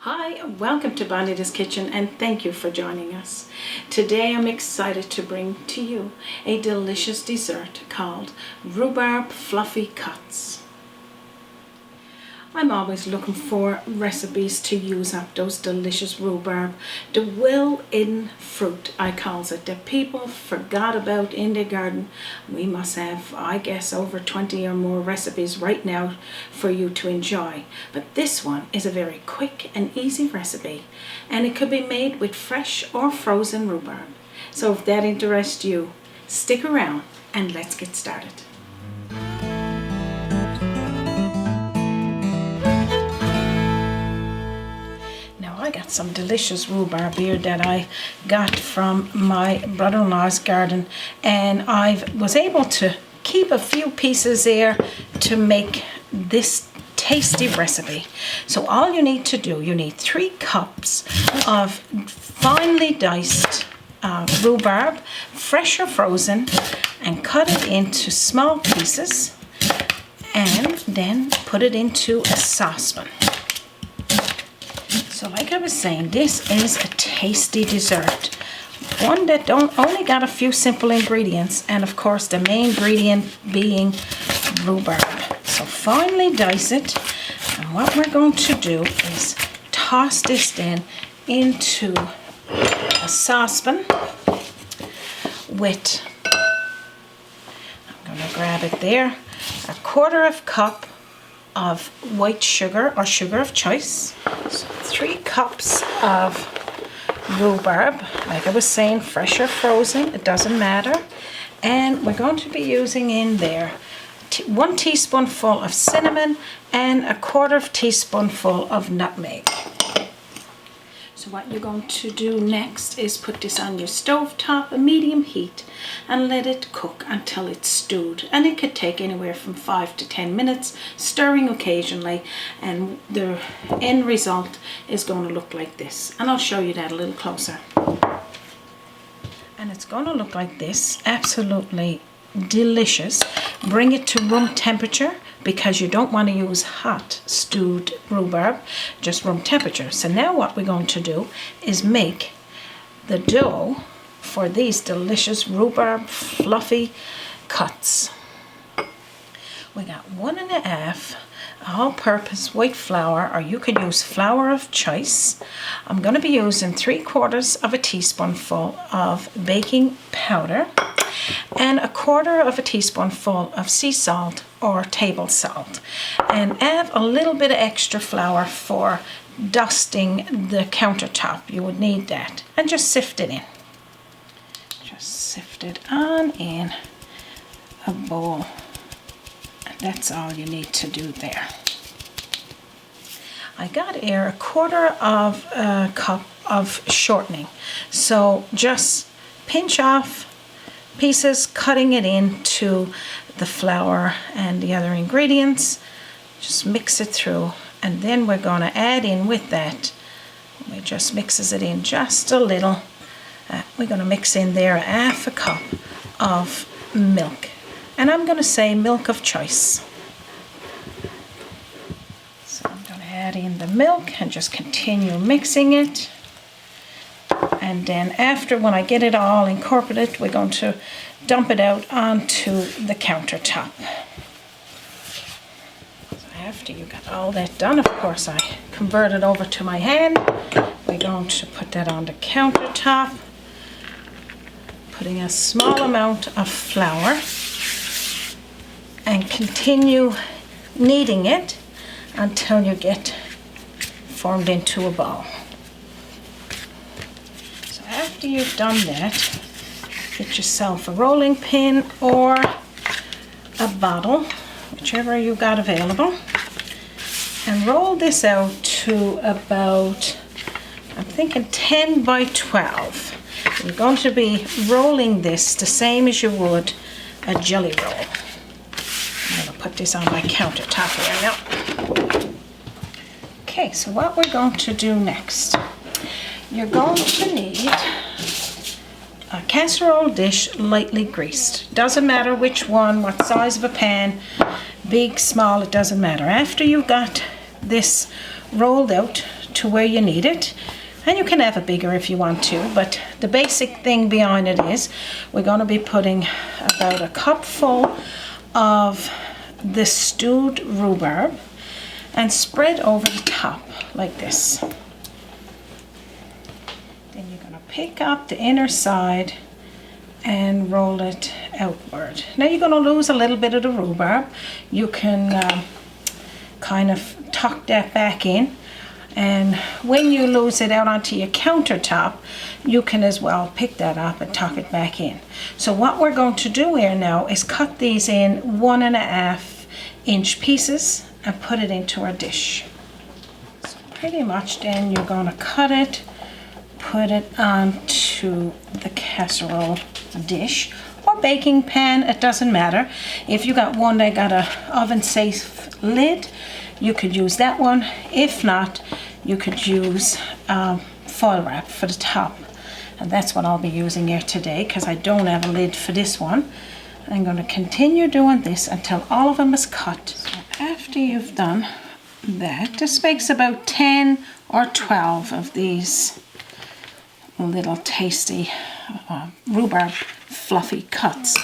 Hi, welcome to Bonita's Kitchen and thank you for joining us. Today I'm excited to bring to you a delicious dessert called rhubarb fluffy cuts. I'm always looking for recipes to use up those delicious rhubarb, the well-hidden fruit I calls it, that people forgot about in their garden. We must have, I guess, over 20 or more recipes right now for you to enjoy. But this one is a very quick and easy recipe, and it could be made with fresh or frozen rhubarb. So if that interests you, stick around and let's get started. I got some delicious rhubarb here that I got from my brother-in-law's garden, and I was able to keep a few pieces there to make this tasty recipe. So all you need to do, you need 3 cups of finely diced rhubarb, fresh or frozen, and cut it into small pieces and then put it into a saucepan. So like I was saying, this is a tasty dessert. One that only got a few simple ingredients, and of course the main ingredient being rhubarb. So finely dice it, and what we're going to do is toss this then into a saucepan with, I'm going to grab it there, 1/4 cup of white sugar or sugar of choice. So 3 cups of rhubarb, like I was saying, fresh or frozen, it doesn't matter. And we're going to be using in there 1 teaspoonful of cinnamon and 1/4 teaspoonful of nutmeg. So what you're going to do next is put this on your stove top, a medium heat, and let it cook until it's stewed. And it could take anywhere from 5 to 10 minutes, stirring occasionally, and the end result is going to look like this. And I'll show you that a little closer. And it's going to look like this, absolutely delicious. Bring it to room temperature, because you don't want to use hot stewed rhubarb, just room temperature. So now what we're going to do is make the dough for these delicious rhubarb fluffy cuts. We got 1½ all-purpose white flour, or you could use flour of choice. I'm going to be using 3/4 teaspoonful of baking powder and 1/4 teaspoonful of sea salt or table salt, and add a little bit of extra flour for dusting the countertop. You would need that, and just sift it in. Just sift it on in a bowl. That's all you need to do there. I got here 1/4 cup of shortening. So just pinch off pieces, cutting it into the flour and the other ingredients. Just mix it through, and then we're going to add in with that. We just mixes it in just a little. We're going to mix in there 1/2 cup of milk. And I'm going to say milk of choice. So I'm going to add in the milk and just continue mixing it. And then after, when I get it all incorporated, we're going to dump it out onto the countertop. So after you got all that done, of course, I convert it over to my hand. We're going to put that on the countertop, putting a small amount of flour, and continue kneading it until you get formed into a ball. So after you've done that, get yourself a rolling pin or a bottle, whichever you got available, and roll this out to about, I'm thinking 10 by 12. You're going to be rolling this the same as you would a jelly roll. I'm going to put this on my countertop here now. Okay, so what we're going to do next, you're going to need a casserole dish lightly greased. Doesn't matter which one, what size of a pan, big, small, it doesn't matter. After you've got this rolled out to where you need it. And you can have it bigger if you want to, but the basic thing behind it is we're going to be putting about a cupful of the stewed rhubarb and spread over the top like this. Then you're going to pick up the inner side and roll it outward. Now you're going to lose a little bit of the rhubarb. You can kind of tuck that back in, and when you lose it out onto your countertop, you can as well pick that up and tuck it back in. So what we're going to do here now is cut these in 1.5 inch pieces and put it into our dish. So pretty much then you're going to cut it, put it onto the casserole dish or baking pan, it doesn't matter. If you got one that got a oven safe lid, you could use that one. If not, you could use foil wrap for the top. And that's what I'll be using here today because I don't have a lid for this one. I'm going to continue doing this until all of them is cut. So after you've done that, this makes about 10 or 12 of these little tasty rhubarb fluffy cuts.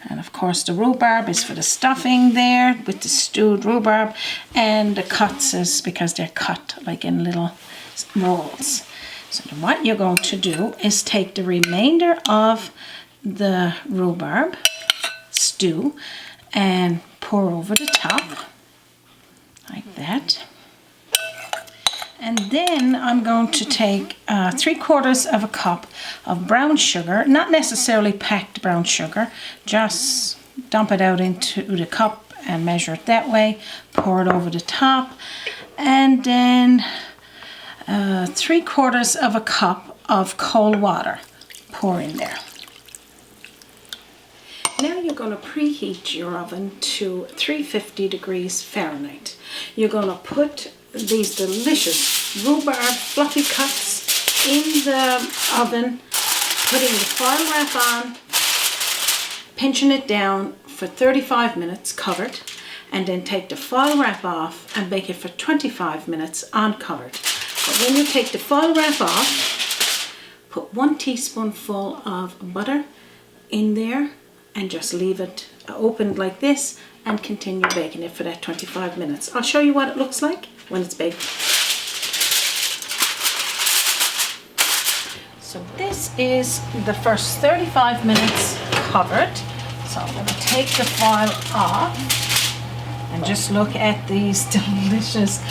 And of course the rhubarb is for the stuffing there with the stewed rhubarb, and the cuts is because they're cut like in little rolls. So then what you're going to do is take the remainder of the rhubarb stew and pour over the top like that. And then I'm going to take 3/4 of a cup of brown sugar, not necessarily packed brown sugar, just dump it out into the cup and measure it that way, pour it over the top, and then 3/4 of a cup of cold water, pour in there. Now you're going to preheat your oven to 350 degrees Fahrenheit. You're going to put these delicious rhubarb fluffy cuts in the oven, putting the foil wrap on, pinching it down for 35 minutes covered, and then take the foil wrap off and bake it for 25 minutes uncovered. But when you take the foil wrap off, put 1 teaspoonful of butter in there and just leave it opened like this and continue baking it for that 25 minutes. I'll show you what it looks like when it's baked. So this is the first 35 minutes covered. So I'm going to take the foil off and just look at these delicious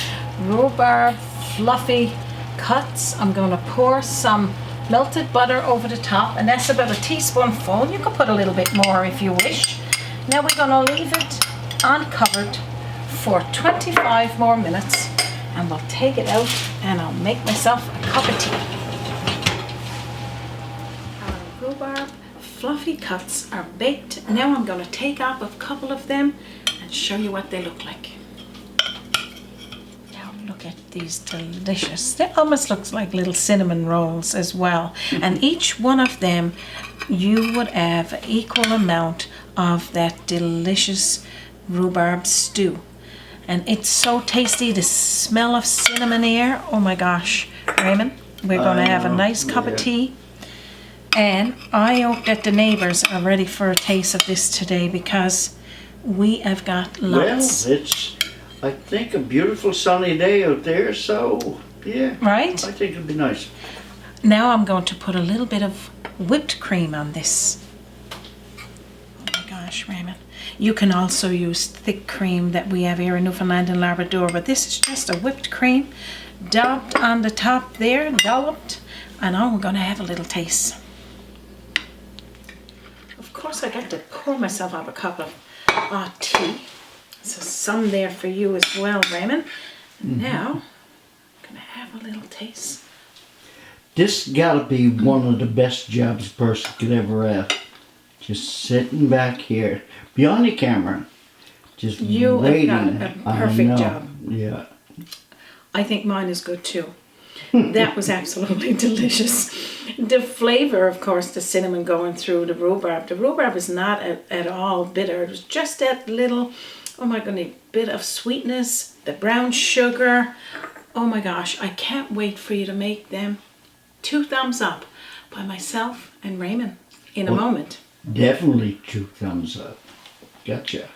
rhubarb fluffy cuts. I'm going to pour some melted butter over the top, and that's about a teaspoonful. You can put a little bit more if you wish. Now we're going to leave it uncovered for 25 more minutes, and we'll take it out and I'll make myself a cup of tea. Our rhubarb fluffy cuts are baked. Now I'm going to take up a couple of them and show you what they look like. Now look at these delicious, they almost looks like little cinnamon rolls as well. And each one of them you would have an equal amount of that delicious rhubarb stew. And it's so tasty, the smell of cinnamon here. Oh my gosh, Raymond, we're going to have a nice cup of tea. And I hope that the neighbors are ready for a taste of this today, because we have got lots. Well, it's, I think, a beautiful sunny day out there, so yeah. Right? I think it'd be nice. Now I'm going to put a little bit of whipped cream on this. Oh my gosh, Raymond. You can also use thick cream that we have here in Newfoundland and Labrador, but this is just a whipped cream dabbed on the top there, dolloped, and now we're going to have a little taste. Of course, I got to pour myself up a cup of tea. So some there for you as well, Raymond. Now, I'm going to have a little taste. This gotta be one of the best jobs a person could ever have. Just sitting back here, behind the camera, just You waiting. have got a perfect job. Yeah. I think mine is good too. That was absolutely delicious. The flavor, of course, the cinnamon going through the rhubarb. The rhubarb is not at all bitter. It was just that little, oh my goodness, bit of sweetness, the brown sugar. Oh my gosh, I can't wait for you to make them. 2 thumbs up by myself and Raymond in a moment. Definitely 2 thumbs up. Gotcha.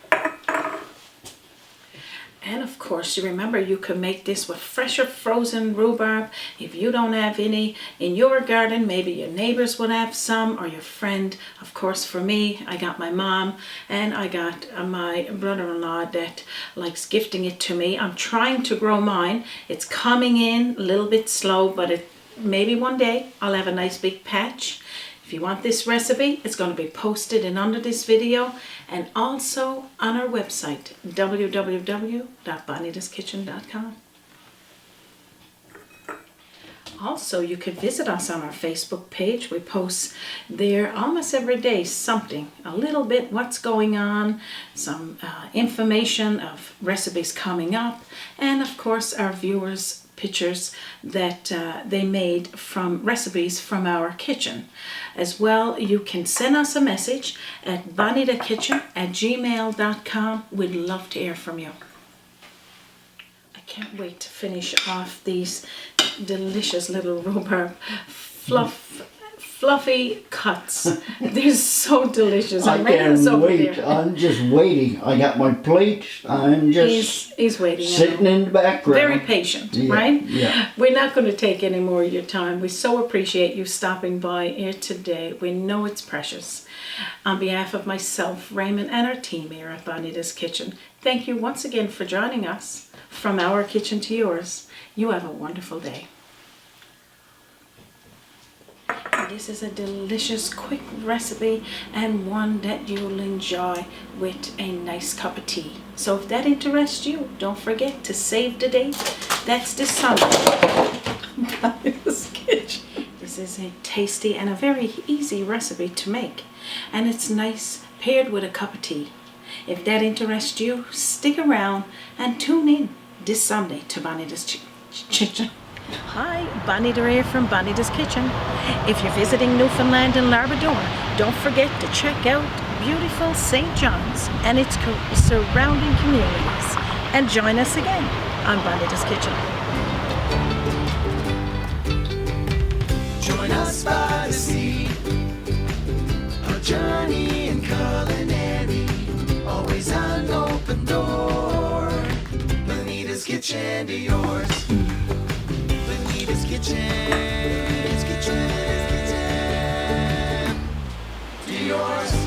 And of course, you remember you can make this with fresh or frozen rhubarb. If you don't have any in your garden, maybe your neighbors would have some, or your friend. Of course, for me, I got my mom and I got my brother-in-law that likes gifting it to me. I'm trying to grow mine. It's coming in a little bit slow, but maybe one day I'll have a nice big patch. If you want this recipe, it's going to be posted in under this video and also on our website, www.bonitaskitchen.com. Also, you could visit us on our Facebook page. We post there almost every day something, a little bit what's going on, some information of recipes coming up, and of course our viewers' pictures that they made from recipes from our kitchen. As well, you can send us a message at bonitakitchen@gmail.com. We'd love to hear from you. I can't wait to finish off these delicious little rhubarb fluffy cuts. They're so delicious. I can't wait. I'm just waiting. I got my plate. I'm just he's waiting. Sitting in the background. Very patient, right? Yeah. We're not going to take any more of your time. We so appreciate you stopping by here today. We know it's precious. On behalf of myself, Raymond, and our team here at Bonita's Kitchen, thank you once again for joining us. From our kitchen to yours, you have a wonderful day. This is a delicious, quick recipe and one that you'll enjoy with a nice cup of tea. So if that interests you, don't forget to save the date. That's this Sunday. This is a tasty and a very easy recipe to make. And it's nice paired with a cup of tea. If that interests you, stick around and tune in this Sunday to Bonita's Kitchen. Hi, Bonita here from Bonita's Kitchen. If you're visiting Newfoundland and Labrador, don't forget to check out beautiful St. John's and its surrounding communities. And join us again on Bonita's Kitchen. Join us by the sea, a journey in culinary, always an open door. Bonita's Kitchen to yours. Bonita's Kitchen, it's kitchen to yours.